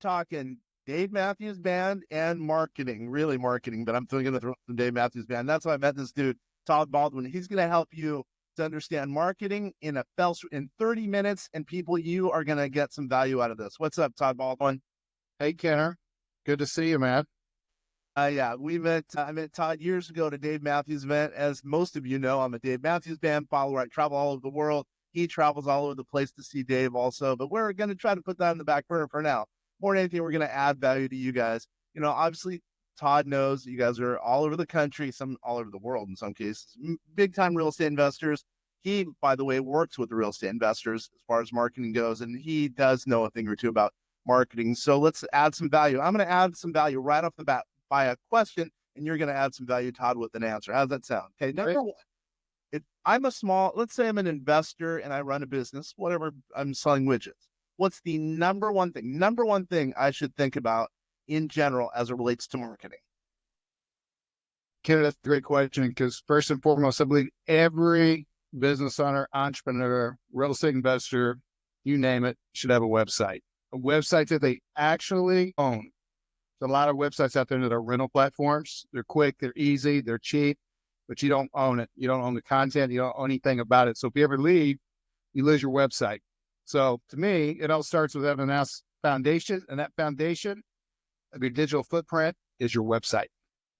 talking Dave Matthews Band and marketing, really marketing, but I'm thinking of the Dave Matthews Band. That's why I met this dude, Todd Baldwin. He's going to help you to understand marketing in 30 minutes, and people, you are going to get some value out of this. What's up, Todd Baldwin? Hey, Kenner. Good to see you, man. Yeah, I met Todd years ago at a Dave Matthews event. As most of you know, I'm a Dave Matthews Band follower. I travel all over the world. He travels all over the place to see Dave also, but we're going to try to put that in the back burner for now. More than anything, we're going to add value to you guys. You know, obviously, Todd knows you guys are all over the country, some all over the world in some cases, big time real estate investors. He, by the way, works with the real estate investors as far as marketing goes, and he does know a thing or two about marketing. So let's add some value. I'm going to add some value right off the bat by a question, and you're going to add some value, Todd, with an answer. How's that sound? Okay, number one. If let's say I'm an investor and I run a business, whatever, I'm selling widgets. What's the number one thing I should think about in general as it relates to marketing? Ken, that's a great question because first and foremost, I believe every business owner, entrepreneur, real estate investor, you name it, should have a website that they actually own. There's a lot of websites out there that are rental platforms. They're quick, they're easy, they're cheap, but you don't own it. You don't own the content. You don't own anything about it. So if you ever leave, you lose your website. So to me, it all starts with having a nice foundation, and that foundation of your digital footprint is your website.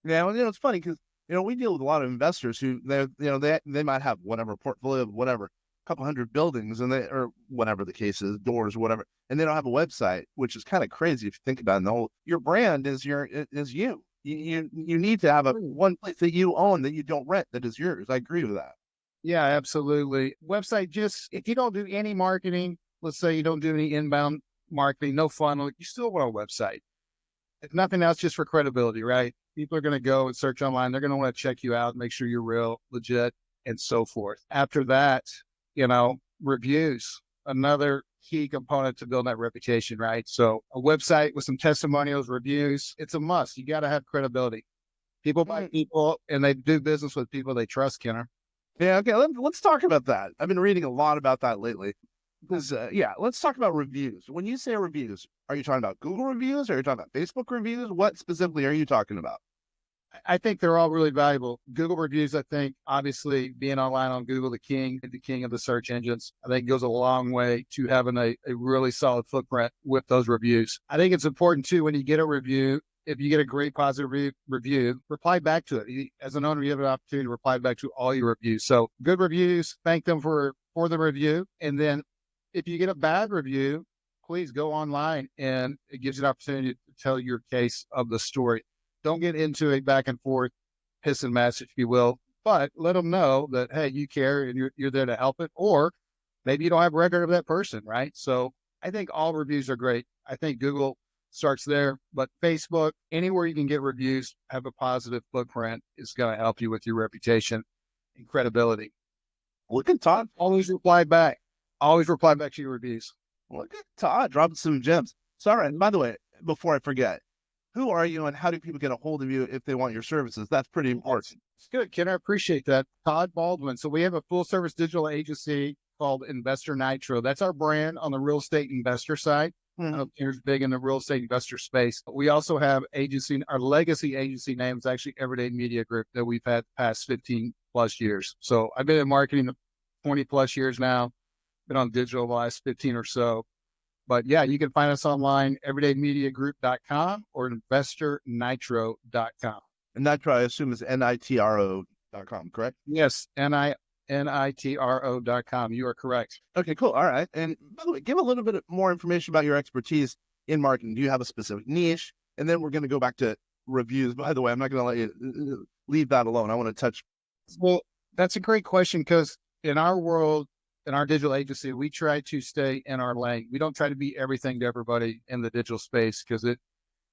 Yeah, well, it's funny because we deal with a lot of investors who they might have whatever portfolio of whatever, couple hundred buildings, and or whatever the case is, doors, whatever, and they don't have a website, which is kind of crazy if you think about it. Your brand is you. You need to have one place that you own that you don't rent that is yours. I agree with that. Yeah, absolutely. Website, just if you don't do any marketing, let's say you don't do any inbound marketing, no funnel, you still want a website. If nothing else, just for credibility, right? People are going to go and search online. They're going to want to check you out, make sure you're real, legit, and so forth. After that, reviews, another key component to build that reputation, right? So a website with some testimonials, reviews, it's a must. You got to have credibility. People buy people, and they do business with people they trust, Kenner. Yeah, okay, let's talk about that. I've been reading a lot about that lately. Because, let's talk about reviews. When you say reviews, are you talking about Google reviews? Are you talking about Facebook reviews? What specifically are you talking about? I think they're all really valuable. Google reviews, I think, obviously being online on Google, the king of the search engines, I think goes a long way to having a really solid footprint with those reviews. I think it's important too, when you get a review, if you get a great positive review, reply back to it. As an owner, you have an opportunity to reply back to all your reviews. So good reviews, thank them for the review. And then if you get a bad review, please go online, and it gives you an opportunity to tell your case of the story. Don't get into a back and forth piss and mess, if you will, but let them know that, hey, you care and you're there to help it, or maybe you don't have a record of that person, right? So I think all reviews are great. I think Google starts there, but Facebook, anywhere you can get reviews, have a positive footprint, is going to help you with your reputation and credibility. Look at Todd. Always reply back. Always reply back to your reviews. Look at Todd dropping some gems. Sorry, and by the way, before I forget, who are you and how do people get a hold of you if they want your services? That's pretty important. It's good, Ken. I appreciate that. Todd Baldwin. So we have a full service digital agency called Investor Nitro. That's our brand on the real estate investor side. Here's big in the real estate investor space. We also have our legacy agency name is actually Everyday Media Group that we've had past 15 plus years. So I've been in marketing 20 plus years now, been on digital the last 15 or so. But yeah, you can find us online, everydaymediagroup.com or investornitro.com. And Nitro, I assume, is nitro.com, correct? Yes, nitro.com. You are correct. Okay, cool. All right. And by the way, give a little bit more information about your expertise in marketing. Do you have a specific niche? And then we're going to go back to reviews. By the way, I'm not going to let you leave that alone. I want to touch. Well, that's a great question because in our world, in our digital agency, we try to stay in our lane. We don't try to be everything to everybody in the digital space because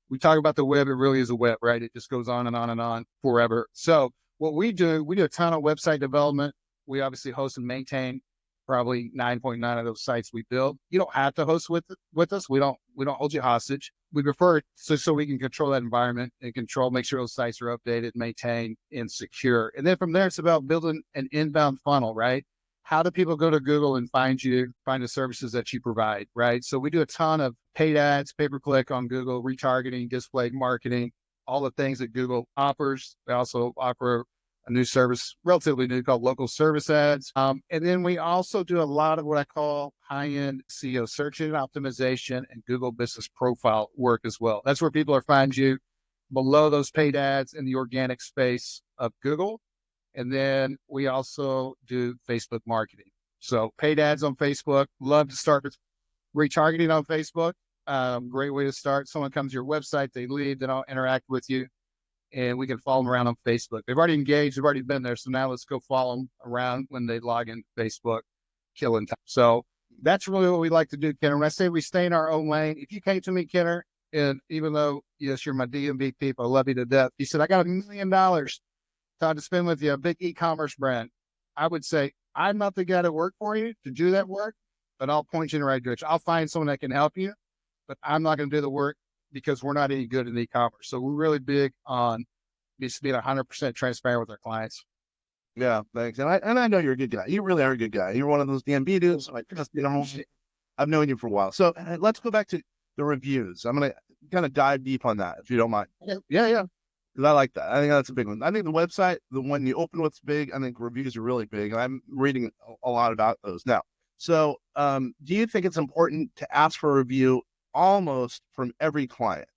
we talk about the web, it really is a web, right? It just goes on and on and on forever. So what we do a ton of website development. We obviously host and maintain probably 9.9 of those sites we build. You don't have to host with us. We don't hold you hostage. We prefer it so we can control that environment and make sure those sites are updated, maintained, and secure. And then from there, it's about building an inbound funnel, right? how do people go to Google and find you, find the services that you provide, right? So we do a ton of paid ads, pay-per-click on Google, retargeting, display marketing, all the things that Google offers. We also offer a new service, relatively new, called local service ads. And then we also do a lot of what I call high-end SEO search engine optimization and Google business profile work as well. That's where people are finding you below those paid ads in the organic space of Google. And then we also do Facebook marketing. So paid ads on Facebook. Love to start with retargeting on Facebook. Great way to start. Someone comes to your website, they leave, then I'll interact with you, and we can follow them around on Facebook. They've already engaged, they've already been there. So now let's go follow them around when they log into Facebook, killing time. So that's really what we like to do, Kenner. When I say we stay in our own lane, if you came to me, Kenner, and even though, yes, you're my DMV people, I love you to death. You said, I got $1 million, Todd, to spend with you, a big e-commerce brand. I would say, I'm not the guy to work for you to do that work, but I'll point you in the right direction. I'll find someone that can help you, but I'm not going to do the work because we're not any good in e-commerce. So we're really big on just being 100% transparent with our clients. Yeah, thanks. And I know you're a good guy. You really are a good guy. You're one of those DMB dudes. Like, I've known you for a while. So let's go back to the reviews. I'm going to kind of dive deep on that, if you don't mind. Yeah. Because I like that. I think that's a big one. I think the website, the one you open what's big, I think reviews are really big. And I'm reading a lot about those now. So do you think it's important to ask for a review almost from every client?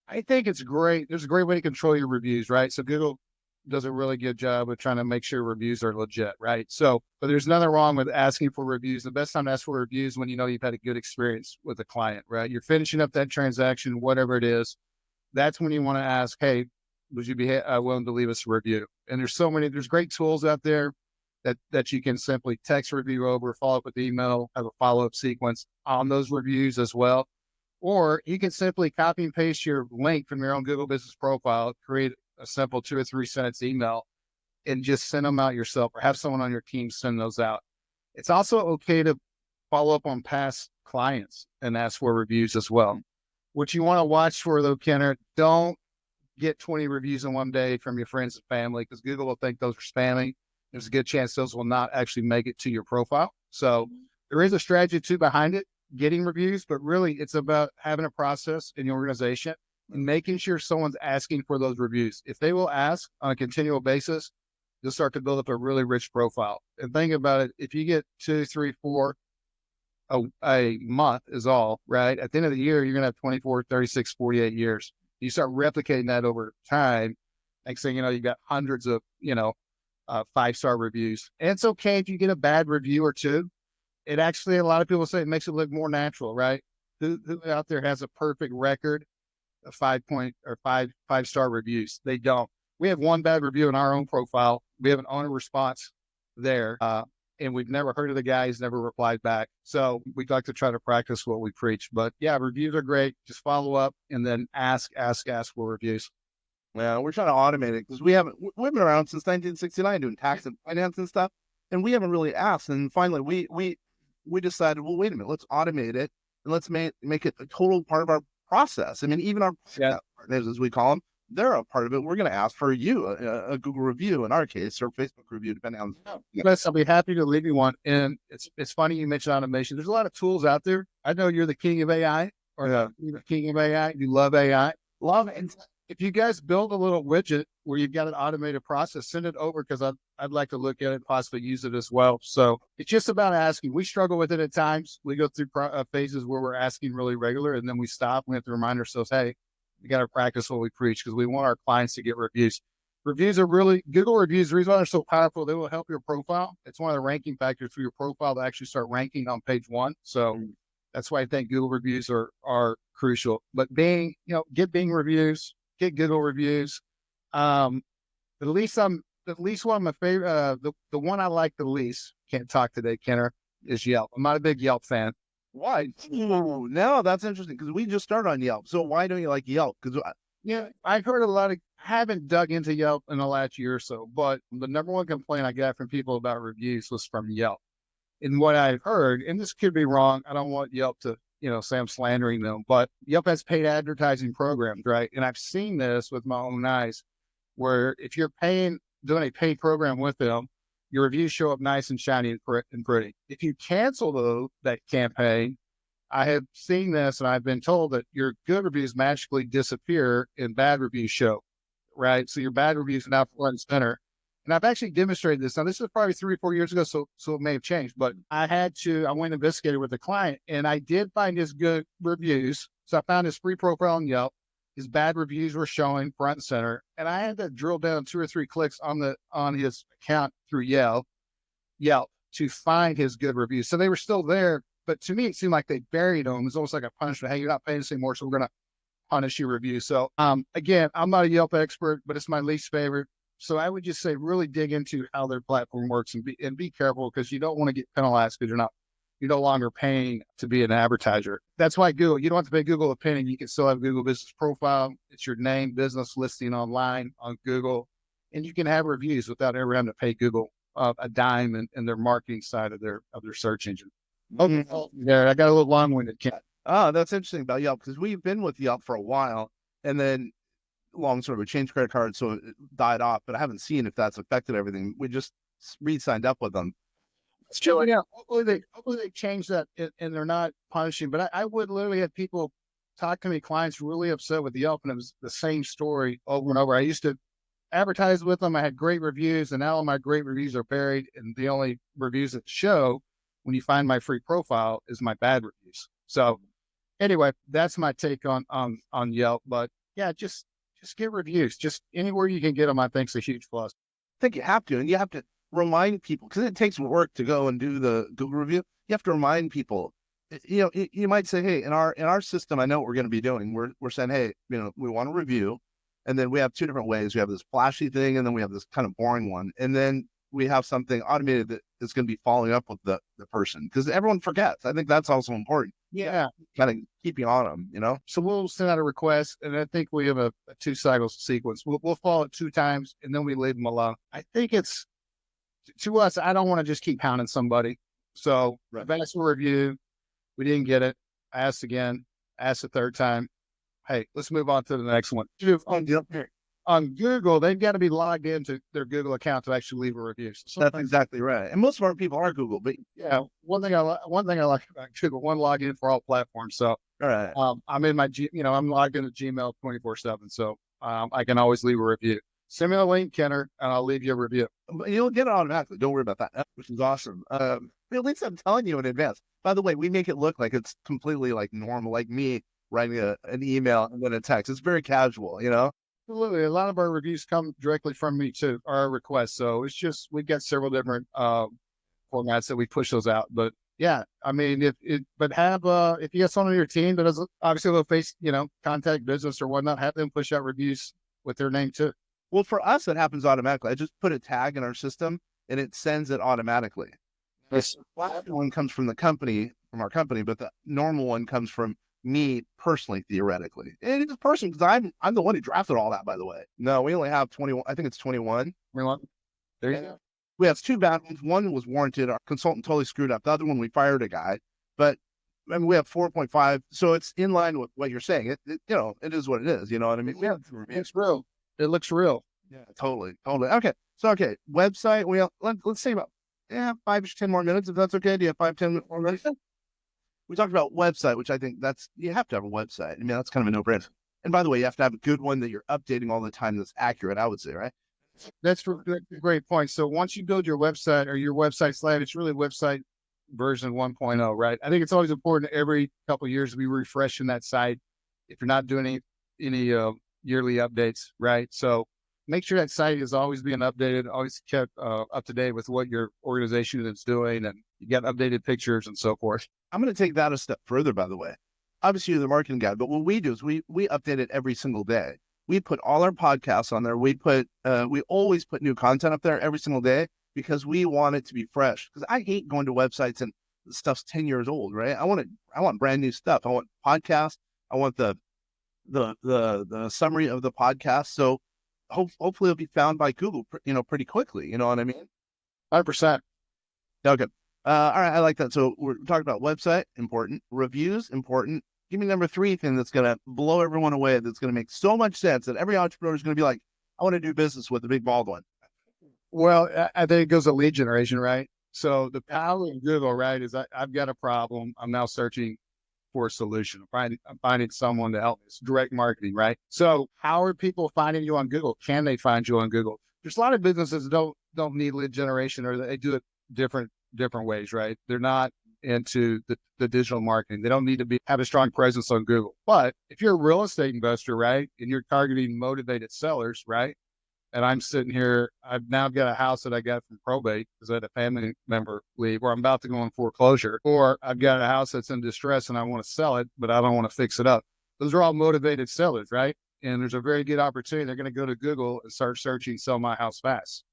I think it's great. There's a great way to control your reviews, right? So Google does a really good job of trying to make sure reviews are legit, right? So, but there's nothing wrong with asking for reviews. The best time to ask for reviews when you know you've had a good experience with a client, right? You're finishing up that transaction, whatever it is. That's when you want to ask, hey, would you be willing to leave us a review? And there's great tools out there that you can simply text review over, follow up with email, have a follow-up sequence on those reviews as well. Or you can simply copy and paste your link from your own Google business profile, create a simple 2 or 3 sentence email, and just send them out yourself or have someone on your team send those out. It's also okay to follow up on past clients and ask for reviews as well. What you want to watch for, though, Kenner, don't get 20 reviews in one day from your friends and family, because Google will think those are spamming. There's a good chance those will not actually make it to your profile. So there is a strategy too behind it, getting reviews, but really it's about having a process in your organization and making sure someone's asking for those reviews. If they will ask on a continual basis, you'll start to build up a really rich profile. And think about it, if you get 2, 3, 4 a month is all, right? At the end of the year, you're going to have 24, 36, 48 years. You start replicating that over time. Next thing you know, you've got hundreds of, 5-star reviews. And it's okay if you get a bad review or two. It actually, a lot of people say it makes it look more natural, right? Who out there has a perfect record of 5-star reviews? They don't. We have one bad review in our own profile. We have an owner response there. And we've never heard of the guy. He's never replied back. So we'd like to try to practice what we preach. But yeah, reviews are great. Just follow up and then ask for reviews. Yeah, we're trying to automate it because we've been around since 1969 doing tax and finance and stuff, and we haven't really asked. And finally, we decided, well, wait a minute, let's automate it and let's make it a total part of our process. I mean, even our partners, as we call them, they're a part of it. We're going to ask for a Google review in our case, or Facebook review, depending on. Yes, I'll be happy to leave you one. And it's funny you mentioned automation. There's a lot of tools out there. I know you're the king of AI, or you're the king of AI. You love AI. Love it. If you guys build a little widget where you've got an automated process, send it over, because I'd like to look at it and possibly use it as well. So it's just about asking. We struggle with it at times. We go through phases where we're asking really regular, and then we stop. We have to remind ourselves, hey, we got to practice what we preach, because we want our clients to get reviews. Reviews are Google reviews, the reason why they're so powerful, they will help your profile. It's one of the ranking factors for your profile to actually start ranking on page 1. So that's why I think Google reviews are crucial. But get Bing reviews, get Google reviews. At least one of my favorite, the one I like the least, can't talk today, Kenner, is Yelp. I'm not a big Yelp fan. Why? Ooh, no, that's interesting, because we just started on Yelp. So why don't you like Yelp? Because I've heard I haven't dug into Yelp in the last year or so, but the number one complaint I got from people about reviews was from Yelp. And what I've heard, and this could be wrong, I don't want Yelp to say I'm slandering them, but Yelp has paid advertising programs, right? And I've seen this with my own eyes, where if you're doing a paid program with them, your reviews show up nice and shiny and pretty. If you cancel that campaign, I have seen this and I've been told that your good reviews magically disappear and bad reviews show, right? So your bad reviews are now front and center. And I've actually demonstrated this. Now, this is probably 3 or 4 years ago, so it may have changed, but I went and investigated with the client and I did find his good reviews. So I found his free profile on Yelp. His bad reviews were showing front and center. And I had to drill down 2 or 3 clicks on his account through Yelp to find his good reviews. So they were still there, but to me, it seemed like they buried them. It's almost like a punishment. Hey, you're not paying us anymore, so we're going to punish your review. So again, I'm not a Yelp expert, but it's my least favorite. So I would just say really dig into how their platform works and be careful, because you don't want to get penalized because you're no longer paying to be an advertiser. That's why Google, you don't have to pay Google a penny. You can still have Google Business Profile. It's your name, business listing online on Google, and you can have reviews without ever having to pay Google a dime in their marketing side of their search engine. Okay, there, I got a little long-winded, Ken. Oh, that's interesting about Yelp, because we've been with Yelp for a while, and then long story, we changed credit cards, so it died off, but I haven't seen if that's affected everything. We just re-signed up with them. So yeah, hopefully they change that and they're not punishing. But I would literally have people talk to me, clients really upset with Yelp, and it was the same story over and over. I used to advertise with them. I had great reviews, and now all my great reviews are buried, and the only reviews that show when you find my free profile is my bad reviews. So anyway, that's my take on Yelp. But yeah, just get reviews. Just anywhere you can get them, I think is a huge plus. I think you have to, and you have to remind people, because it takes work to go and do the Google review. You have to remind people. You might say, hey, in our system, I know what we're going to be doing. We're saying, hey, we want to review, and then we have 2 different ways. We have this flashy thing, and then we have this kind of boring one, and then we have something automated that is going to be following up with the person, because everyone forgets. I think that's also important. Yeah, kind of keeping on them. So we'll send out a request, and I think we have a 2 cycles sequence. We'll follow it 2 times, and then we leave them alone. I think it's, to us, I don't want to just keep hounding somebody. So I've asked for a review. We didn't get it. I asked again, asked a 3rd time. Hey, let's move on to the next one. On Google, they've got to be logged into their Google account to actually leave a review. So that's exactly right. And most of our people are Google, but yeah, one thing I like about Google, one login for all platforms. So all right, I'm in my I'm logged into Gmail 24/7, so I can always leave a review. Send me a link, Kenner, and I'll leave you a review. You'll get it automatically. Don't worry about that, which is awesome. At least I'm telling you in advance. By the way, we make it look like it's completely like normal, like me writing an email and then a text. It's very casual, Absolutely. A lot of our reviews come directly from me to our requests. So it's just, we've got several different formats that we push those out. But yeah, I mean, if you got someone on your team that does obviously a face, contact business or whatnot, have them push out reviews with their name too. Well, for us, it happens automatically. I just put a tag in our system and it sends it automatically. This one comes from our company, but the normal one comes from me personally, theoretically. And it's a person, because I'm the one who drafted all that, by the way. No, we only have 21. I think it's 21. 21. There you go. We have 2 bad ones. One was warranted. Our consultant totally screwed up. The other one, we fired a guy. But I mean, we have 4.5. So it's in line with what you're saying. It is what it is. You know what I mean? It's real. It looks real. Yeah, totally. Okay. So, website. Let's say about 5 to 10 more minutes, if that's okay. Do you have 5-10 more minutes? We talked about website, which I think you have to have a website. I mean, that's kind of a no-brainer. And by the way, you have to have a good one that you're updating all the time that's accurate, I would say, right? That's a great point. So once you build your website or your website's live, it's really website version 1.0, right? I think it's always important every couple of years to be refreshing that site if you're not doing any yearly updates, right? So make sure that site is always being updated, always kept up to date with what your organization is doing, and you got updated pictures and so forth. I'm going to take that a step further, by the way. Obviously, you're the marketing guy, but what we do is we update it every single day. We put all our podcasts on there. We always put new content up there every single day because we want it to be fresh. Because I hate going to websites and the stuff's 10 years old, right? I want brand new stuff. I want podcasts. I want the summary of the podcast. So hopefully it'll be found by Google, pretty quickly. You know what I mean? 100%. Okay. All right. I like that. So we're talking about website, important. Reviews, important. Give me number 3 thing that's going to blow everyone away. That's going to make so much sense that every entrepreneur is going to be like, I want to do business with the big Baldwin. Well, I think it goes to lead generation, right? So the power of Google, right, is I've got a problem. I'm now searching for a solution. I'm finding someone to help me. It's direct marketing, right? So how are people finding you on Google? Can they find you on Google? There's a lot of businesses that don't need lead generation, or they do it different ways, right? They're not into the digital marketing. They don't need to have a strong presence on Google. But if you're a real estate investor, right, and you're targeting motivated sellers, right? And I'm sitting here, I've now got a house that I got from probate because I had a family member leave, or I'm about to go in foreclosure, or I've got a house that's in distress and I want to sell it, but I don't want to fix it up. Those are all motivated sellers, right? And there's a very good opportunity. They're going to go to Google and start searching sell my house fast,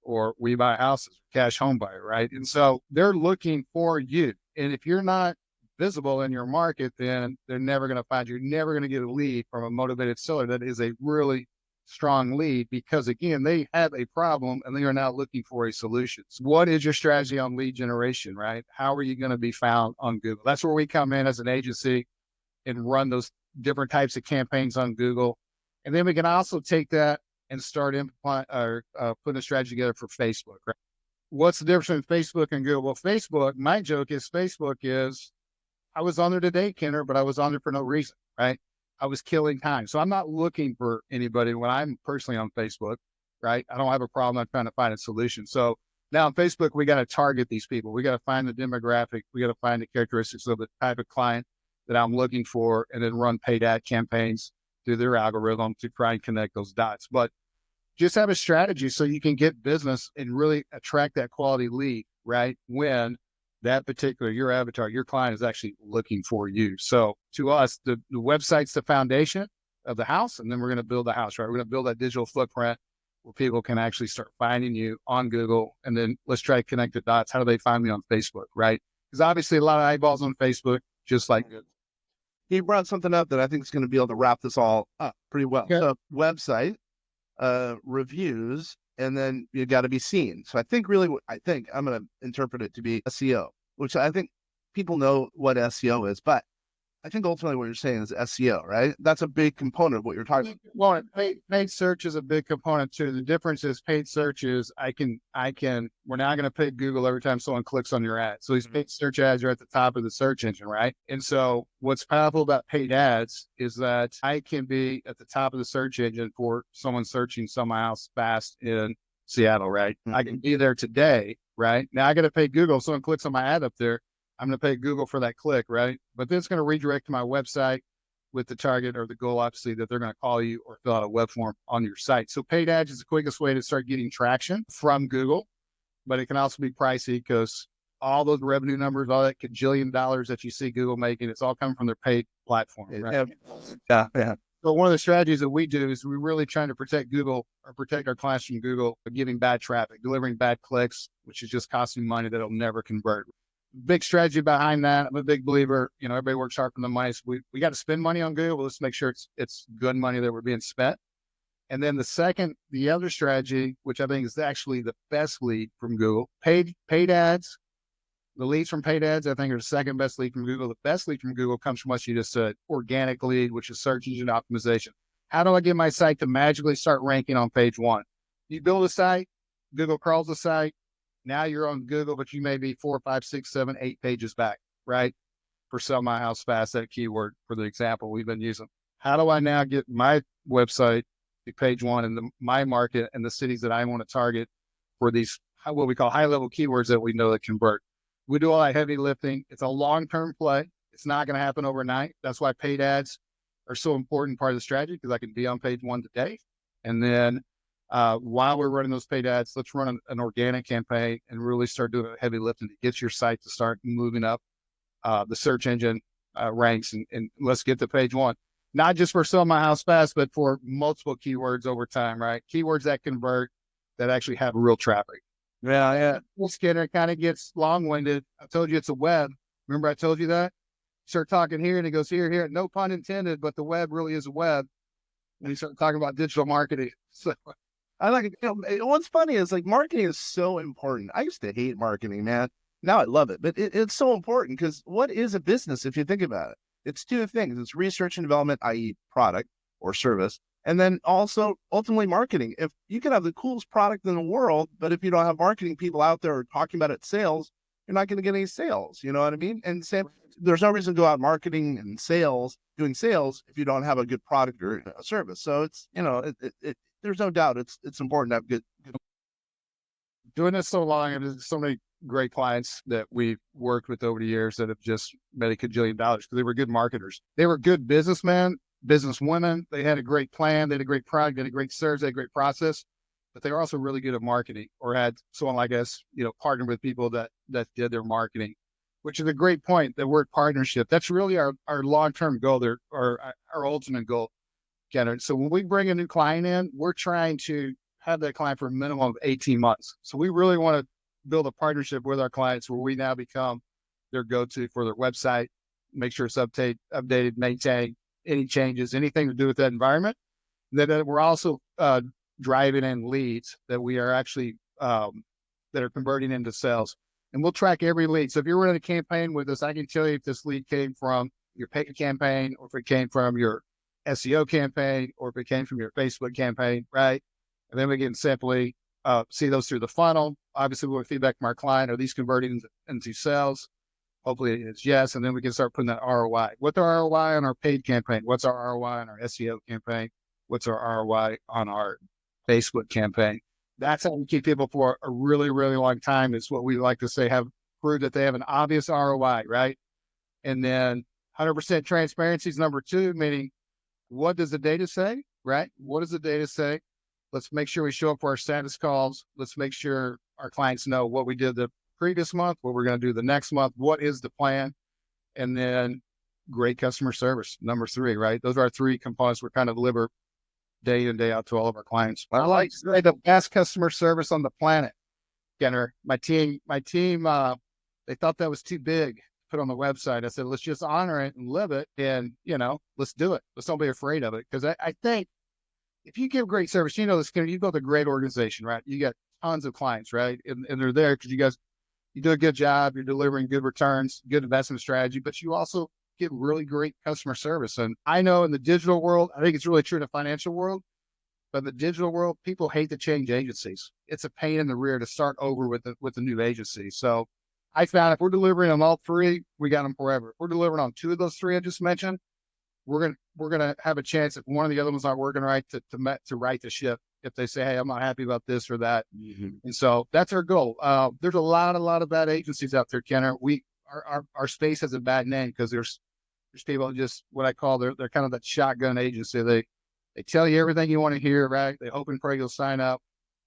or we buy houses, cash home buyer, right? And so they're looking for you. And if you're not visible in your market, then they're never going to find you. You're never going to get a lead from a motivated seller that is a really strong lead, because again, they have a problem and they are now looking for a solution. So what is your strategy on lead generation, right? How are you going to be found on Google? That's where we come in as an agency and run those different types of campaigns on Google. And then we can also take that and start putting a strategy together for Facebook, right? What's the difference between Facebook and Google? Well, Facebook, my joke is Facebook is, I was on there today, Kenner, but I was on there for no reason, right? I was killing time. So I'm not looking for anybody when I'm personally on Facebook, right? I don't have a problem. I'm trying to find a solution. So now on Facebook, we got to target these people. We got to find the demographic. We got to find the characteristics of the type of client that I'm looking for, and then run paid ad campaigns through their algorithm to try and connect those dots. But just have a strategy so you can get business and really attract that quality lead, right? When that particular, your avatar, your client is actually looking for you. So to us, the website's the foundation of the house, and then we're going to build the house, right? We're going to build that digital footprint where people can actually start finding you on Google. And then let's try to connect the dots. How do they find me on Facebook, right? Because obviously a lot of eyeballs on Facebook, just like Google. He brought something up that I think is going to be able to wrap this all up pretty well. Okay. So website, reviews, and then you got to be seen. So I think really, I'm going to interpret it to be SEO, which I think people know what SEO is, but I think ultimately what you're saying is SEO, right? That's a big component of what you're talking about. Well, paid search is a big component too. The difference is paid search is we're now going to pay Google every time someone clicks on your ad. So these paid search ads are at the top of the search engine, right? And so what's powerful about paid ads is that I can be at the top of the search engine for someone searching sell my house fast in Seattle, right? Mm-hmm. I can be there today, right? Now I got to pay Google. If someone clicks on my ad up there, I'm going to pay Google for that click, right? But then it's going to redirect to my website with the target or the goal, obviously, that they're going to call you or fill out a web form on your site. So paid ads is the quickest way to start getting traction from Google, but it can also be pricey because all those revenue numbers, all that $1 gajillion that you see Google making, it's all coming from their paid platform, right? Yeah. So one of the strategies that we do is we're really trying to protect Google or protect our clients from Google for giving bad traffic, delivering bad clicks, which is just costing money that'll never convert. Big strategy behind that. I'm a big believer, everybody works hard for the money. So we got to spend money on Google. Let's make sure it's good money that we're being spent. And then the other strategy, which I think is actually the best lead from Google, paid ads. The leads from paid ads, I think, are the second best lead from Google. The best lead from Google comes from what you just said, organic lead, which is search engine optimization. How do I get my site to magically start ranking on page one? You build a site, Google crawls the site. Now you're on Google, but you may be 4, 5, 6, 7, 8 pages back, right? For sell my house fast, that keyword for the example we've been using. How do I now get my website to page one in my market and the cities that I want to target for these, what we call high level keywords that we know that convert? We do all that heavy lifting. It's a long-term play. It's not going to happen overnight. That's why paid ads are so important part of the strategy, because I can be on page one today. And then while we're running those paid ads, let's run an organic campaign and really start doing heavy lifting to get your site to start moving up the search engine ranks, and let's get to page one. Not just for sell my house fast, but for multiple keywords over time, right? Keywords that convert, that actually have real traffic. Yeah. Skinner kind of gets long-winded. I told you it's a web. Remember I told you that? Start talking here and it goes here. No pun intended, but the web really is a web. And you start talking about digital marketing. So I like it. What's funny is marketing is so important. I used to hate marketing, man. Now I love it, but it's so important because what is a business if you think about it? It's two things. It's research and development, i.e. product or service, And then also ultimately marketing. If you can have the coolest product in the world, but if you don't have marketing people out there talking about it sales, you're not going to get any sales. You know what I mean? And same, there's no reason to go out marketing and sales, doing sales if you don't have a good product or a service. So it's, there's no doubt it's important to have good. Doing this so long, and there's so many great clients that we've worked with over the years that have just made a cajillion dollars because they were good marketers. They were good businessmen, businesswomen. They had a great plan. They had a great product. They had a great service. They had a great process, but they were also really good at marketing, or had someone like us, partnered with people that did their marketing, which is a great point. The word partnership, that's really our long-term goal there, or our ultimate goal. So when we bring a new client in, we're trying to have that client for a minimum of 18 months. So we really want to build a partnership with our clients where we now become their go-to for their website, make sure it's updated, maintained, any changes, anything to do with that environment. Then we're also driving in leads that we are actually, that are converting into sales. And we'll track every lead. So if you're running a campaign with us, I can tell you if this lead came from your paid campaign, or if it came from your SEO campaign, or if it came from your Facebook campaign, right? And then we can simply see those through the funnel. Obviously, we'll feedback from our client. Are these converting into sales? Hopefully it's yes. And then we can start putting that ROI. What's our ROI on our paid campaign? What's our ROI on our SEO campaign? What's our ROI on our Facebook campaign? That's how we keep people for a really, really long time. Is what we like to say, have proved that they have an obvious ROI, right? And then 100% transparency is number 2, meaning what does the data say, right? What does the data say? Let's make sure we show up for our status calls. Let's make sure our clients know what we did the previous month, what we're going to do the next month, what is the plan, and then great customer service, number 3, right? Those are our 3 components we're kind of deliver day in, day out to all of our clients. I like to say the best customer service on the planet, Kenner. My team, they thought that was too big to put on the website. I said, let's just honor it and live it, and, let's do it. Let's don't be afraid of it. Because I think if you give great service, this, you build a great organization, right? You got tons of clients, right? And they're there because you do a good job. You're delivering good returns, good investment strategy, but you also get really great customer service. And I know in the digital world, I think it's really true in the financial world, but in the digital world, people hate to change agencies. It's a pain in the rear to start over with a new agency. So I found if we're delivering on all 3, we got them forever. If we're delivering on 2 of those 3 I just mentioned, we're gonna have a chance if one of the other ones aren't working right to right the ship if they say, hey, I'm not happy about this or that. Mm-hmm. And so that's our goal. There's a lot of bad agencies out there, Kenner. Our space has a bad name because there's people just what I call they're kind of that shotgun agency. They tell you everything you want to hear, right? They hope and pray you'll sign up,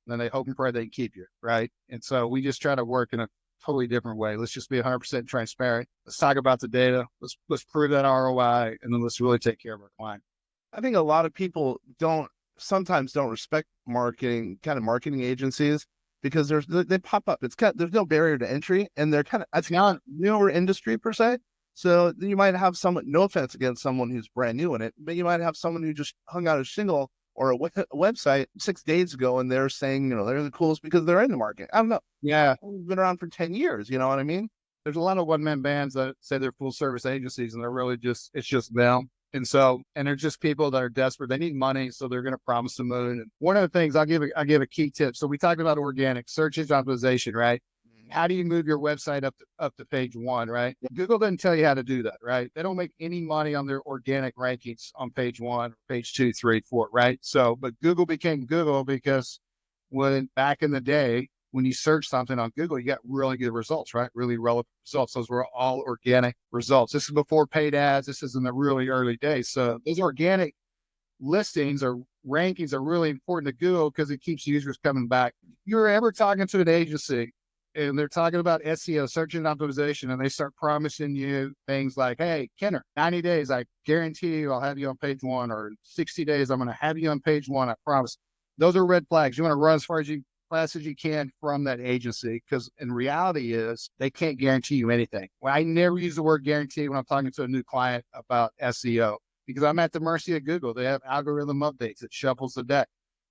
and then they hope and pray they keep you, right? And so we just try to work in a totally different way. Let's just be 100% transparent. Let's talk about the data. Let's prove that ROI, and then let's really take care of our client. I think a lot of people sometimes don't respect marketing agencies because they pop up. There's no barrier to entry, and it's not newer industry per se. So you might have someone, no offense against someone who's brand new in it, but you might have someone who just hung out a shingle or a website 6 days ago, and they're saying, they're the coolest because they're in the market. I don't know. Yeah. We've been around for 10 years. You know what I mean? There's a lot of one-man bands that say they're full service agencies, and they're really it's just them. And they're just people that are desperate. They need money, so they're going to promise the moon. And one of the things I'll give a key tip. So we talked about organic search engine optimization, right? How do you move your website up to page 1, right? Google doesn't tell you how to do that, right? They don't make any money on their organic rankings on page 1, page 2, 3, 4, right? So, but Google became Google because back in the day, when you search something on Google, you got really good results, right? Really relevant results. Those were all organic results. This is before paid ads. This is in the really early days. So those organic listings or rankings are really important to Google because it keeps users coming back. If you're ever talking to an agency and they're talking about SEO, search engine optimization, and they start promising you things like, hey, Kenner, 90 days, I guarantee you I'll have you on page 1, or 60 days, I'm going to have you on page 1, I promise. Those are red flags. You want to run as fast as you can from that agency, because in reality is they can't guarantee you anything. Well, I never use the word guarantee when I'm talking to a new client about SEO, because I'm at the mercy of Google. They have algorithm updates. It shuffles the deck.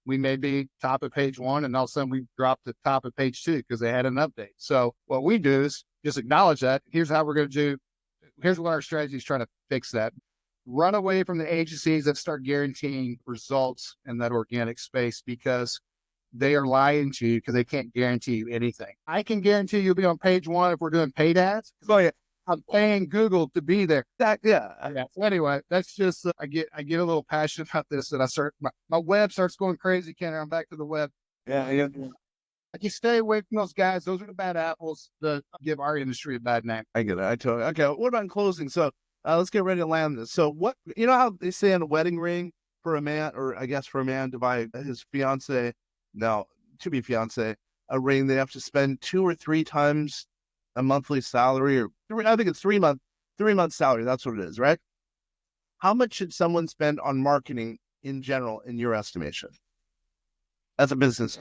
We may be top of page 1, and all of a sudden we drop to top of page 2 because they had an update. So what we do is just acknowledge that. Here's how we're going to do. Here's what our strategy is trying to fix that. run away from the agencies that start guaranteeing results in that organic space, because they are lying to you because they can't guarantee you anything. I can guarantee you'll be on page one if we're doing paid ads. Oh yeah, I'm paying Google to be there. yeah. So anyway, that's just I get a little passionate about this, and I start my web starts going crazy. Kenner, I'm back to the web. Yeah. I can stay away from those guys. Those are the bad apples that give our industry a bad name. I get it. I totally. Okay. What about in closing? So let's get ready to land this. So what, you know how they say on a wedding ring for a man, or I guess for a man to buy his fiance, no, to be fiance, a ring, they have to spend 2 or 3 times a monthly salary, or I think it's 3 months salary. That's what it is, right? How much should someone spend on marketing in general, in your estimation, as a business?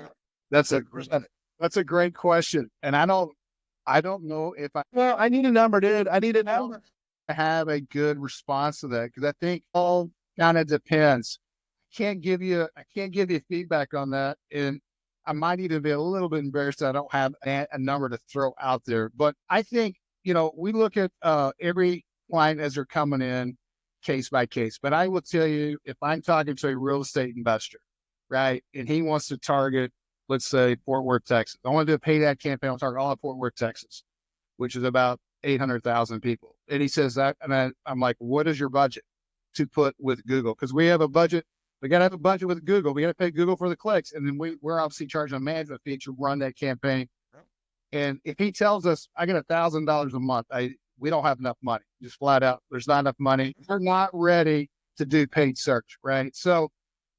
That's a great question, and I don't know if Well, I need a number, dude. I need a number. I have a good response to that, because I think all kind of depends. I can't give you feedback on that, and I might even be a little bit embarrassed that I don't have a number to throw out there. But I think, we look at every client as they're coming in, case by case. But I will tell you, if I'm talking to a real estate investor, right, and he wants to target, let's say, Fort Worth, Texas. I want to do a paid ad campaign. I'll target all of Fort Worth, Texas, which is about 800,000 people. And he says that, and I'm like, what is your budget to put with Google? Because we have a budget. We got to have a budget with Google. We got to pay Google for the clicks. And then we're obviously charging a management fee to run that campaign. And if he tells us, I get $1,000 a month, we don't have enough money, just flat out. There's not enough money. We're not ready to do paid search, right? So,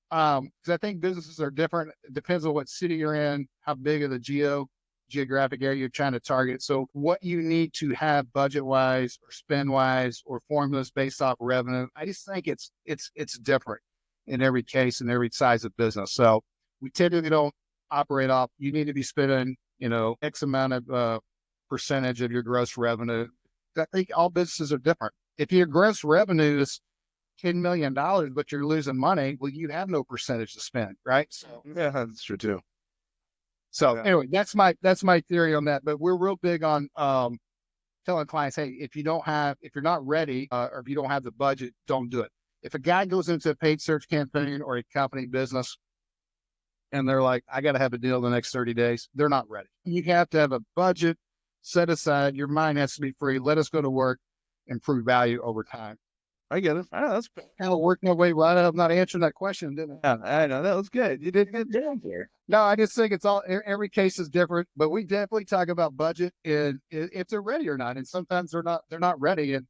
because I think businesses are different. It depends on what city you're in, how big of the geographic area you're trying to target. So what you need to have budget-wise or spend-wise or formulas based off revenue, I just think it's different in every case and every size of business. So we typically don't operate off, you need to be spending, X amount of percentage of your gross revenue. I think all businesses are different. If your gross revenue is $10 million, but you're losing money, well, you have no percentage to spend, right? So yeah, that's true too. So anyway, that's my theory on that. But we're real big on telling clients, hey, if you're not ready, or if you don't have the budget, don't do it. If a guy goes into a paid search campaign or a company business and they're like, I got to have a deal in the next 30 days, they're not ready. You have to have a budget set aside. Your mind has to be free. Let us go to work and prove value over time. I get it. That's kind of working my way right out. I'm not answering that question, didn't I? Yeah, I know. That was good. You did a good job here. No, I just think every case is different, but we definitely talk about budget and if they're ready or not. And sometimes they're not ready. And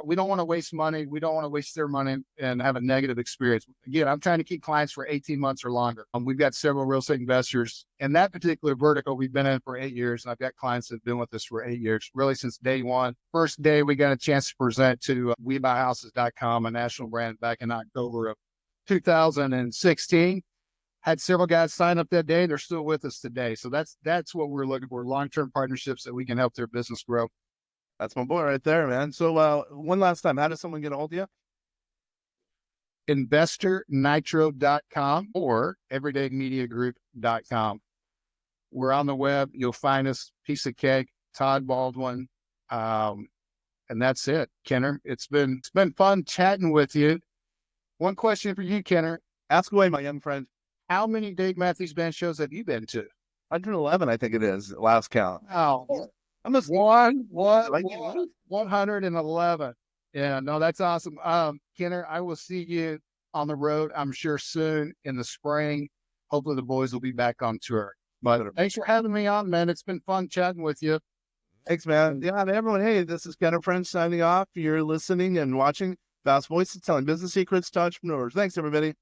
we don't want to waste money. We don't want to waste their money and have a negative experience. Again, I'm trying to keep clients for 18 months or longer. We've got several real estate investors in that particular vertical. We've been in for 8 years, and I've got clients that have been with us for 8 years, really since day one. First day, we got a chance to present to WeBuyHouses.com, a national brand, back in October of 2016. Had several guys sign up that day. They're still with us today. So that's what we're looking for, long-term partnerships that we can help their business grow. That's my boy right there, man. So one last time, how does someone get a hold of you? InvestorNitro.com or EverydayMediaGroup.com. We're on the web. You'll find us, piece of cake, Todd Baldwin. And that's it, Kenner. It's been fun chatting with you. One question for you, Kenner. Ask away, my young friend. How many Dave Matthews Band shows have you been to? 111, I think it is, last count. Oh, I'm just 111. Yeah, no, that's awesome. Kenner, I will see you on the road, I'm sure soon in the spring. Hopefully the boys will be back on tour. But thanks for having me on, man. It's been fun chatting with you. Thanks, man. Yeah, and everyone, hey, this is Kenner Friends signing off. You're listening and watching Fast Voices, telling business secrets to entrepreneurs. Thanks, everybody.